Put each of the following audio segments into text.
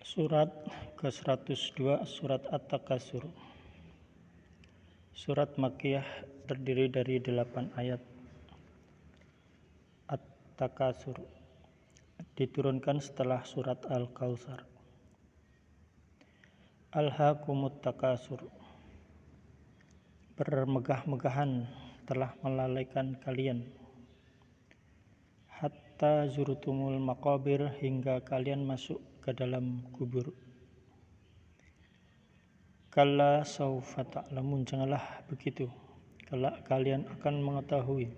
Surat ke-102 Surat At-Takasur. Surat Makkiyah terdiri dari 8 ayat. At-Takasur diturunkan setelah surat Al-Kautsar. Alhaakumut takasur, bermegah-megahan telah melalaikan kalian, hatta zurtumul maqabir, hingga kalian masuk ke dalam kubur. Kalla saufa ta'lamun, janganlah begitu, kelak kalian akan mengetahui.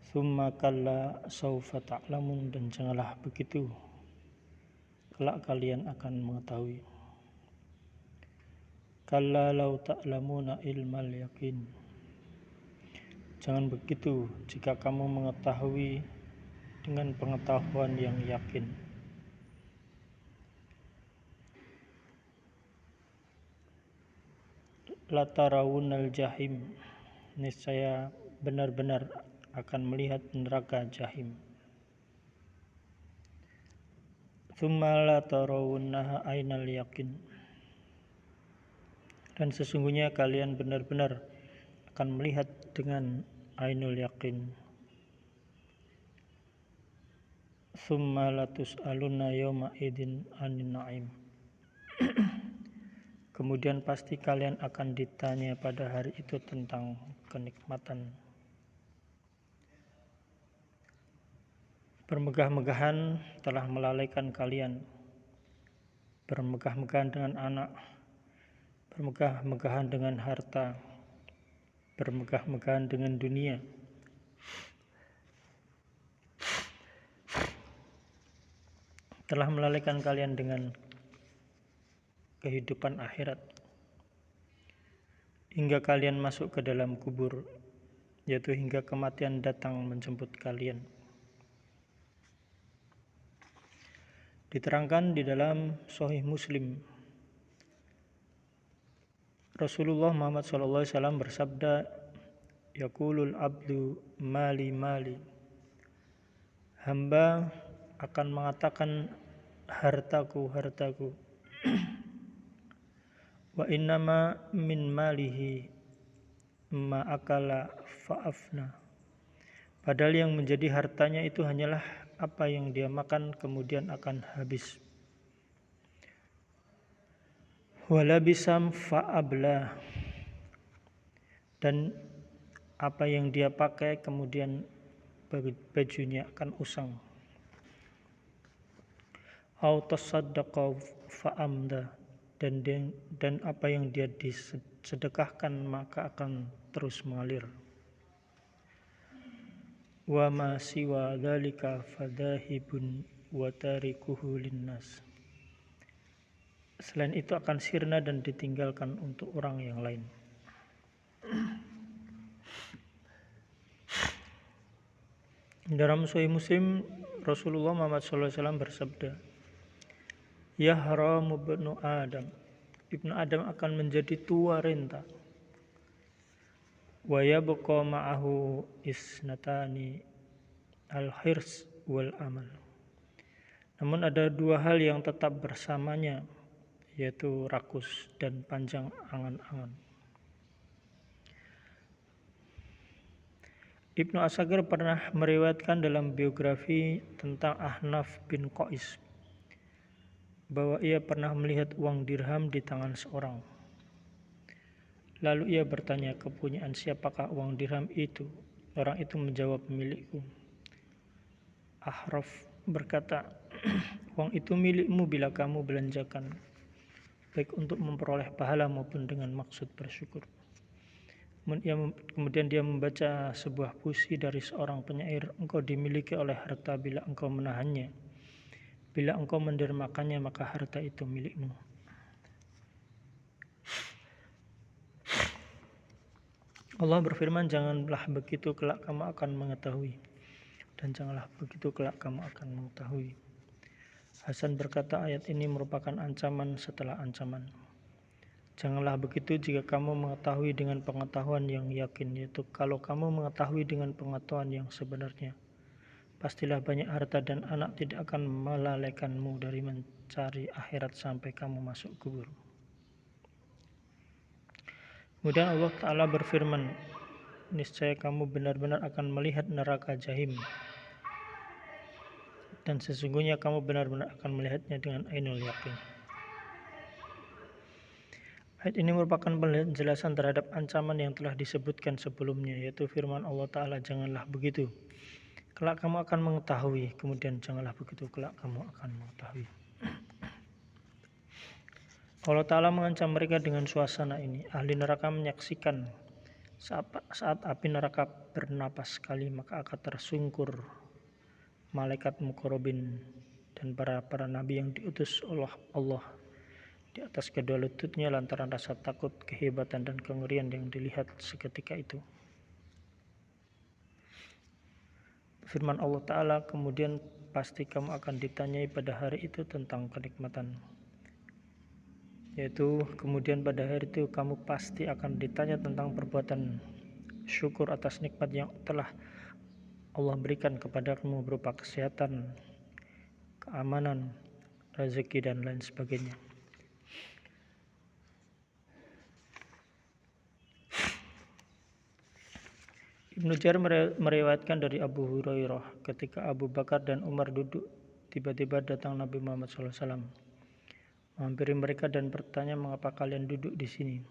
Tsumma kalla saufa ta'lamun, dan janganlah begitu, kelak kalian akan mengetahui. Kalla law ta'lamuna ilmal yaqin, jangan begitu jika kamu mengetahui dengan pengetahuan yang yakin. Latarawunnal jahim, niscaya benar-benar akan melihat neraka jahim. Tsumma latarawunnaha ainal yaqin, dan sesungguhnya kalian benar-benar akan melihat dengan ainul yaqin. Tsumma latus'alunna yawma idzin 'anin na'im, kemudian pasti kalian akan ditanya pada hari itu tentang kenikmatan. Bermegah-megahan telah melalaikan kalian, bermegah-megahan dengan anak, bermegah-megahan dengan harta, bermegah-megahan dengan dunia. Telah melalaikan kalian dengan kehidupan akhirat, hingga kalian masuk ke dalam kubur, yaitu hingga kematian datang menjemput kalian. Diterangkan di dalam Sahih Muslim, Rasulullah Muhammad SAW bersabda, yaqulul abdu mali mali, hamba akan mengatakan hartaku hartaku. Wa innama min malihi ma akala fa'afna, padahal yang menjadi hartanya itu hanyalah apa yang dia makan kemudian akan habis. Walabisam fa'abla, dan apa yang dia pakai kemudian bajunya akan usang. Au tasaddaqa fa'amda, dan apa yang dia disedekahkan maka akan terus mengalir. Wa ma siwa dzalika fadahibun wa tarikuhu linnas, selain itu akan sirna dan ditinggalkan untuk orang yang lain. Dalam Sahih Muslim, Rasulullah Muhammad SAW bersabda, yahramu ibnu Adam, ibnu Adam akan menjadi tua renta. Wa yabqa ma'ahu isnatani, al-hirs wal amal, namun ada dua hal yang tetap bersamanya, yaitu rakus dan panjang angan-angan. Ibnu Asakir pernah meriwayatkan dalam biografi tentang Ahnaf bin Qais bahwa ia pernah melihat uang dirham di tangan seorang. Lalu ia bertanya, kepunyaan siapakah uang dirham itu? Orang itu menjawab, milikku. Ahnaf berkata, uang itu milikmu bila kamu belanjakan, baik untuk memperoleh pahala maupun dengan maksud bersyukur. Kemudian dia membaca sebuah puisi dari seorang penyair, engkau dimiliki oleh harta bila engkau menahannya, bila engkau mendermakannya maka harta itu milikmu. Allah berfirman, janganlah begitu kelak kamu akan mengetahui, dan janganlah begitu kelak kamu akan mengetahui. Hasan berkata, ayat ini merupakan ancaman setelah ancaman. Janganlah begitu jika kamu mengetahui dengan pengetahuan yang yakin, yaitu kalau kamu mengetahui dengan pengetahuan yang sebenarnya, Pastilah banyak harta dan anak tidak akan melalaikanmu dari mencari akhirat sampai kamu masuk kubur. Kemudian Allah Ta'ala berfirman, niscaya kamu benar-benar akan melihat neraka Jahim, dan sesungguhnya kamu benar-benar akan melihatnya dengan ainul yaqin. Ayat ini merupakan penjelasan terhadap ancaman yang telah disebutkan sebelumnya, yaitu firman Allah Ta'ala, janganlah begitu, kelak kamu akan mengetahui. Kemudian janganlah begitu, kelak kamu akan mengetahui. Allah Ta'ala mengancam mereka dengan suasana ini. Ahli neraka menyaksikan saat api neraka bernapas sekali, maka akan tersungkur malaikat muqarrabin dan para nabi yang diutus oleh Allah di atas kedua lututnya lantaran rasa takut, kehebatan, dan kengerian yang dilihat seketika itu. Firman Allah Ta'ala, kemudian pasti kamu akan ditanyai pada hari itu tentang kenikmatan. Yaitu kemudian pada hari itu kamu pasti akan ditanya tentang perbuatan syukur atas nikmat yang telah Allah berikan kepadamu berupa kesehatan, keamanan, rezeki, dan lain sebagainya. Ibnu Jarir meriwayatkan dari Abu Hurairah, ketika Abu Bakar dan Umar duduk, tiba-tiba datang Nabi Muhammad SAW, menghampiri mereka dan bertanya, mengapa kalian duduk di sini?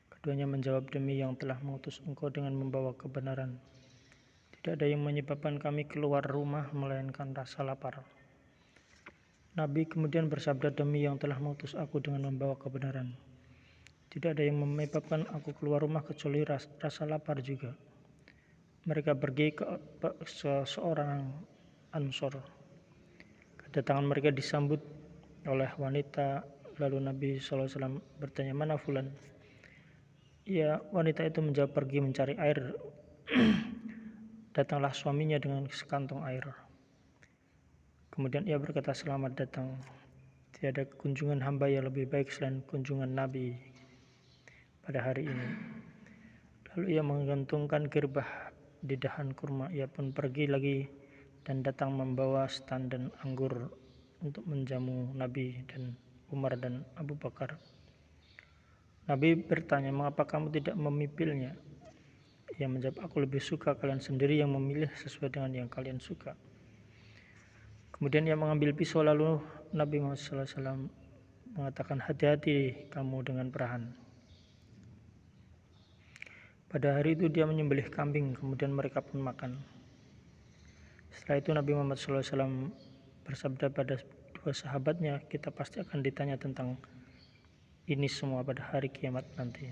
Keduanya menjawab, demi yang telah mengutus engkau dengan membawa kebenaran, tidak ada yang menyebabkan kami keluar rumah melainkan rasa lapar. Nabi kemudian bersabda, demi yang telah mengutus aku dengan membawa kebenaran, tidak ada yang menyebabkan aku keluar rumah kecuali rasa lapar juga. Mereka pergi ke seorang Ansor. Kedatangan mereka disambut oleh wanita, lalu Nabi SAW bertanya, mana fulan? Ya, wanita itu menjawab, pergi mencari air. Datanglah suaminya dengan sekantong air. Kemudian ia berkata, selamat datang. Tiada kunjungan hamba yang lebih baik selain kunjungan Nabi pada hari ini. Lalu ia menggantungkan girbah di dahan kurma. Ia pun pergi lagi dan datang membawa setandan anggur untuk menjamu Nabi dan Umar dan Abu Bakar. Nabi bertanya, mengapa kamu tidak memipilnya? Ia menjawab, aku lebih suka kalian sendiri yang memilih sesuai dengan yang kalian suka. Kemudian ia mengambil pisau, lalu Nabi Muhammad SAW mengatakan, hati-hati kamu dengan perahan. Pada hari itu dia menyembelih kambing, kemudian mereka pun makan. Setelah itu Nabi Muhammad SAW bersabda pada dua sahabatnya, kita pasti akan ditanya tentang ini semua pada hari kiamat nanti.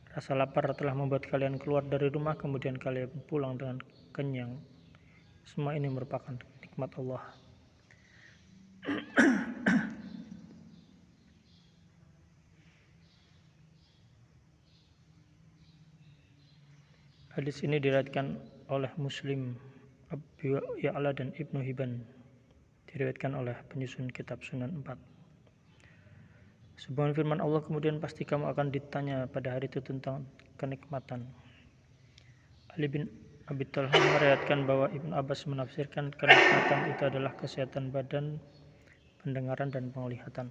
Rasa lapar telah membuat kalian keluar dari rumah, kemudian kalian pulang dengan kenyang. Semua ini merupakan nikmat Allah. Hadis ini diriwayatkan oleh Muslim, Abu Ya'la dan Ibnu Hibban. Diriwayatkan oleh penyusun kitab Sunan 4. Sebagaimana firman Allah, kemudian pasti kamu akan ditanya pada hari itu tentang kenikmatan. Ali bin Abi Thalib meriwayatkan bahwa Ibnu Abbas menafsirkan kenikmatan itu adalah kesehatan badan, pendengaran, dan penglihatan.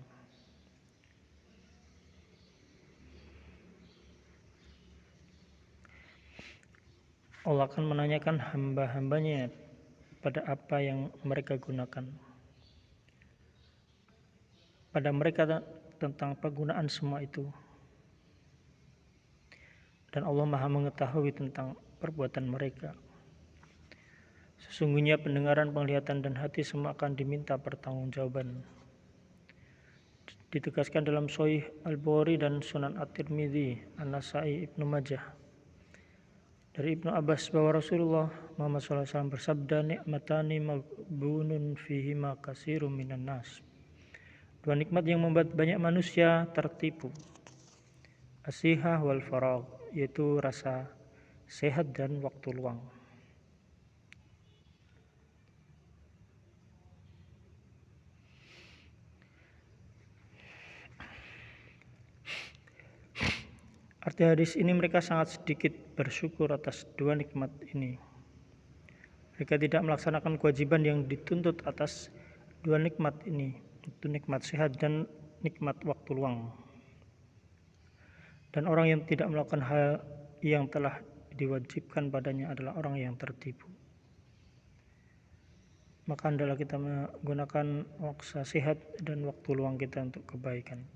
Allah akan menanyakan hamba-hambanya pada apa yang mereka gunakan. Pada mereka tentang penggunaan semua itu. Dan Allah Maha mengetahui tentang perbuatan mereka. Sesungguhnya pendengaran, penglihatan, dan hati semua akan diminta pertanggungjawaban. Ditegaskan dalam Sahih Al-Bukhari dan Sunan At-Tirmidzi, An-Nasa'i, Ibnu Majah dari Ibnu Abbas bahwa Rasulullah Muhammad SAW bersabda, nikmatani maghbunun fihima katsirun minan nas. Dua nikmat yang membuat banyak manusia tertipu. As-sihah wal faragh, yaitu rasa sehat dan waktu luang. Arti hadis ini, mereka sangat sedikit bersyukur atas dua nikmat ini. Mereka tidak melaksanakan kewajiban yang dituntut atas dua nikmat ini, itu nikmat sehat dan nikmat waktu luang. Dan orang yang tidak melakukan hal yang telah diwajibkan padanya adalah orang yang tertipu. Maka hendaklah kita menggunakan waktu sehat dan waktu luang kita untuk kebaikan.